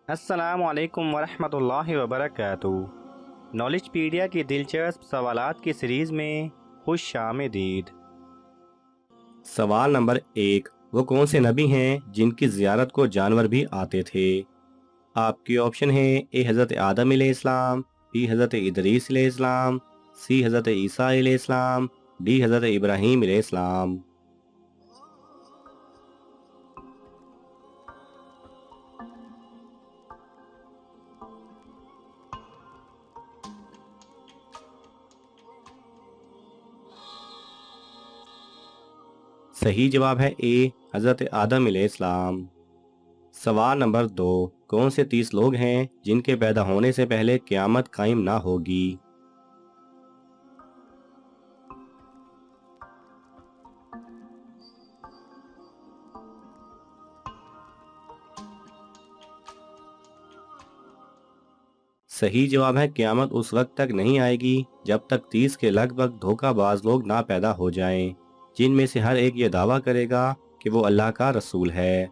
السلام علیکم ورحمۃ اللہ وبرکاتہ۔ نالج پیڈیا کی دلچسپ سوالات کی سیریز میں خوش آمدید۔ سوال نمبر 1، وہ کون سے نبی ہیں جن کی زیارت کو جانور بھی آتے تھے؟ آپ کے آپشن ہیں اے حضرت آدم علیہ السلام، بی حضرت ادریس علیہ السلام، سی حضرت عیسیٰ علیہ السلام، ڈی حضرت ابراہیم علیہ السلام۔ صحیح جواب ہے اے حضرت آدم علیہ السلام۔ سوال نمبر 2، کون سے 30 لوگ ہیں جن کے پیدا ہونے سے پہلے قیامت قائم نہ ہوگی؟ صحیح جواب ہے قیامت اس وقت تک نہیں آئے گی جب تک 30 کے لگ بھگ دھوکہ باز لوگ نہ پیدا ہو جائیں، جن میں سے ہر ایک یہ دعویٰ کرے گا کہ وہ اللہ کا رسول ہے۔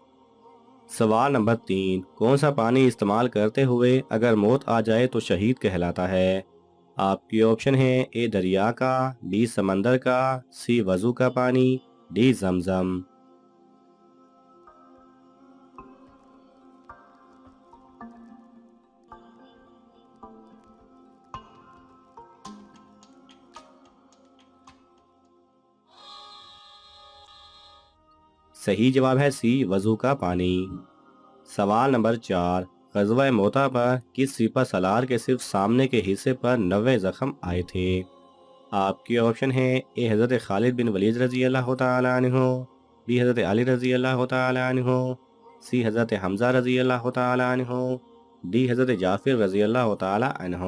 سوال نمبر 3، کون سا پانی استعمال کرتے ہوئے اگر موت آ جائے تو شہید کہلاتا ہے؟ آپ کی آپشن ہیں اے دریا کا، بی سمندر کا، سی وضو کا پانی، ڈی زمزم۔ صحیح جواب ہے سی وضو کا پانی۔ سوال نمبر 4، غزوہ موتا پر کس سپہ سالار کے صرف سامنے کے حصے پر 90 زخم آئے تھے؟ آپ کی آپشن ہیں اے حضرت خالد بن ولید رضی اللہ تعالی عنہ، بی حضرت علی رضی اللہ تعالی عنہ، سی حضرت حمزہ رضی اللہ تعالی عنہ، ڈی حضرت جعفر رضی اللہ تعالی عنہ۔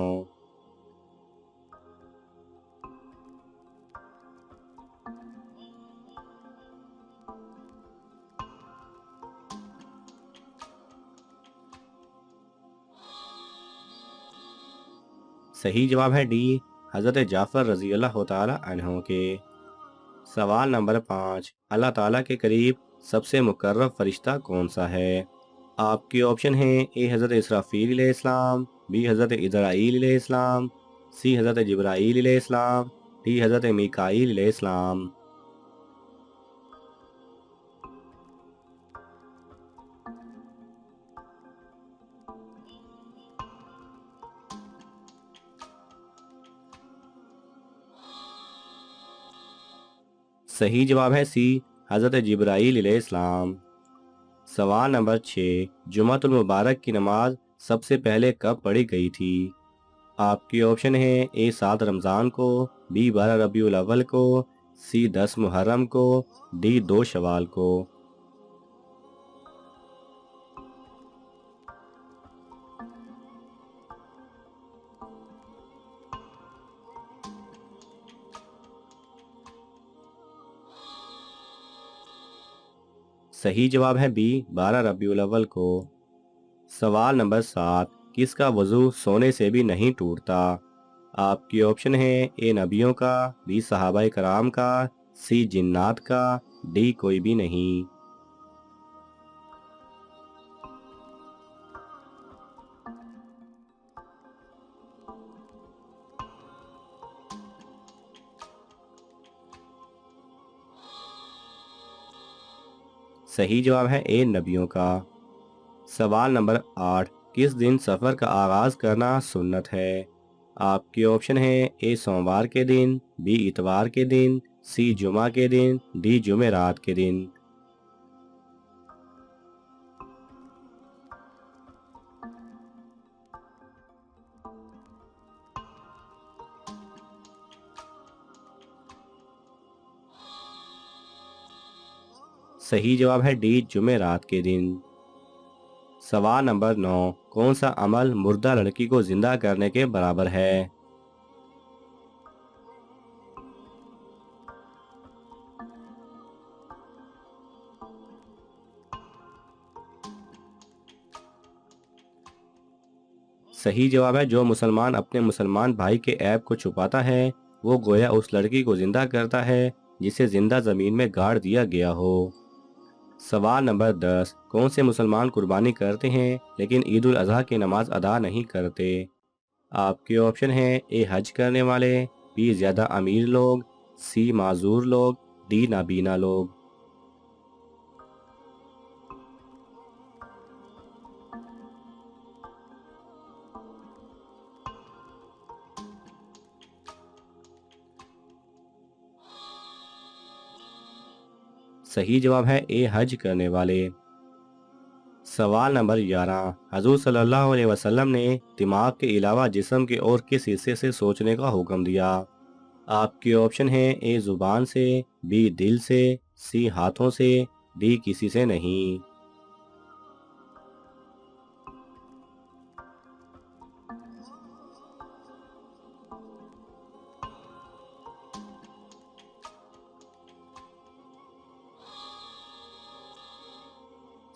صحیح جواب ہے ڈی حضرت جعفر رضی اللہ تعالی عنہ کے۔ سوال نمبر 5، اللہ تعالیٰ کے قریب سب سے مقرب فرشتہ کون سا ہے؟ آپ کی آپشن ہیں اے حضرت اسرافیل علیہ السلام، بی حضرت اسرائیل علیہ السلام، سی حضرت جبرائیل علیہ السلام، ڈی حضرت میکائیل علیہ السلام۔ صحیح جواب ہے سی حضرت جبرائیل علیہ السلام۔ سوال نمبر 6، جمعۃ المبارک کی نماز سب سے پہلے کب پڑھی گئی تھی؟ آپ کی آپشن ہیں اے 7 رمضان کو، بی 12 ربیع الاول کو، سی 10 محرم کو، ڈی 2 شوال کو۔ صحیح جواب ہے بی 12 ربیع الاول کو۔ سوال نمبر 7، کس کا وضو سونے سے بھی نہیں ٹوٹتا؟ آپ کی آپشن ہیں اے نبیوں کا، بی صحابہ کرام کا، سی جنات کا، ڈی کوئی بھی نہیں۔ صحیح جواب ہے اے نبیوں کا۔ سوال نمبر 8، کس دن سفر کا آغاز کرنا سنت ہے؟ آپ کی آپشن ہیں اے سوموار کے دن، بی اتوار کے دن، سی جمعہ کے دن، ڈی جمعرات کے دن۔ صحیح جواب ہے ڈی جمعرات کے دن۔ سوال نمبر 9، کون سا عمل مردہ لڑکی کو زندہ کرنے کے برابر ہے؟ صحیح جواب ہے جو مسلمان اپنے مسلمان بھائی کے عیب کو چھپاتا ہے وہ گویا اس لڑکی کو زندہ کرتا ہے جسے زندہ زمین میں گاڑ دیا گیا ہو۔ سوال نمبر 10، کون سے مسلمان قربانی کرتے ہیں لیکن عید الاضحیٰ کی نماز ادا نہیں کرتے؟ آپ کے آپشن ہیں: اے حج کرنے والے، بی زیادہ امیر لوگ، سی معذور لوگ، ڈی نابینا لوگ۔ صحیح جواب ہے اے حج کرنے والے۔ سوال نمبر 11، حضور صلی اللہ علیہ وسلم نے دماغ کے علاوہ جسم کے اور کس حصے سے سوچنے کا حکم دیا؟ آپ کے آپشن ہیں: اے زبان سے، بی دل سے، سی ہاتھوں سے، ڈی کسی سے نہیں۔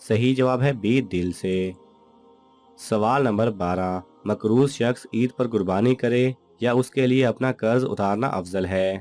صحیح جواب ہے بی دل سے۔ سوال نمبر 12، مقروض شخص عید پر قربانی کرے یا اس کے لیے اپنا قرض اتارنا افضل ہے؟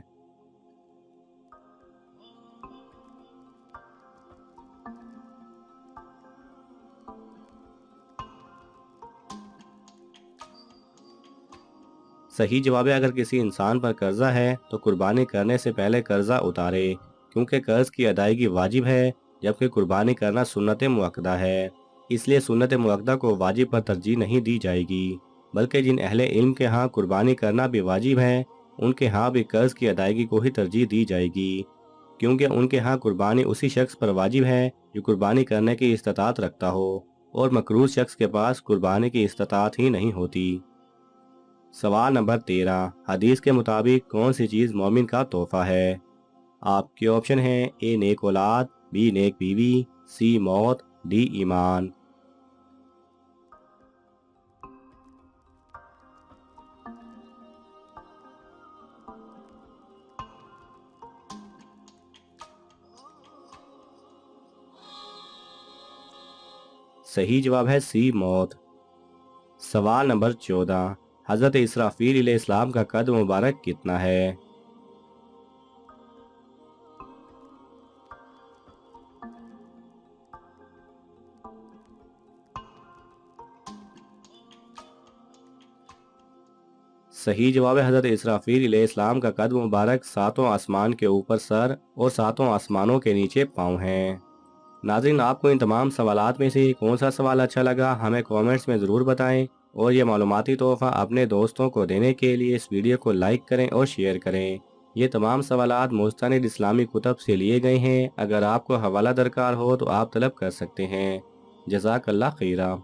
صحیح جواب ہے اگر کسی انسان پر قرضہ ہے تو قربانی کرنے سے پہلے قرضہ اتارے، کیونکہ قرض کی ادائیگی واجب ہے جبکہ قربانی کرنا سنت مؤکدہ ہے۔ اس لیے سنت مؤکدہ کو واجب پر ترجیح نہیں دی جائے گی، بلکہ جن اہل علم کے ہاں قربانی کرنا بھی واجب ہے ان کے ہاں بھی قرض کی ادائیگی کو ہی ترجیح دی جائے گی، کیونکہ ان کے ہاں قربانی اسی شخص پر واجب ہے جو قربانی کرنے کی استطاعت رکھتا ہو، اور مقروض شخص کے پاس قربانی کی استطاعت ہی نہیں ہوتی۔ سوال نمبر 13، حدیث کے مطابق کون سی چیز مومن کا تحفہ ہے؟ آپ کے آپشن ہیں: اے نیک اولاد، بی نیک بیوی، سی موت، ڈی ایمان۔ صحیح جواب ہے سی موت۔ سوال نمبر 14، حضرت اسرافیل علیہ السلام کا قد مبارک کتنا ہے؟ صحیح جواب ہے حضرت اسرافیل علیہ السلام کا قد مبارک ساتوں آسمان کے اوپر سر اور ساتوں آسمانوں کے نیچے پاؤں ہیں۔ ناظرین، آپ کو ان تمام سوالات میں سے کون سا سوال اچھا لگا ہمیں کومنٹس میں ضرور بتائیں، اور یہ معلوماتی تحفہ اپنے دوستوں کو دینے کے لیے اس ویڈیو کو لائک کریں اور شیئر کریں۔ یہ تمام سوالات مستند اسلامی کتب سے لیے گئے ہیں، اگر آپ کو حوالہ درکار ہو تو آپ طلب کر سکتے ہیں۔ جزاک اللہ خیرہ۔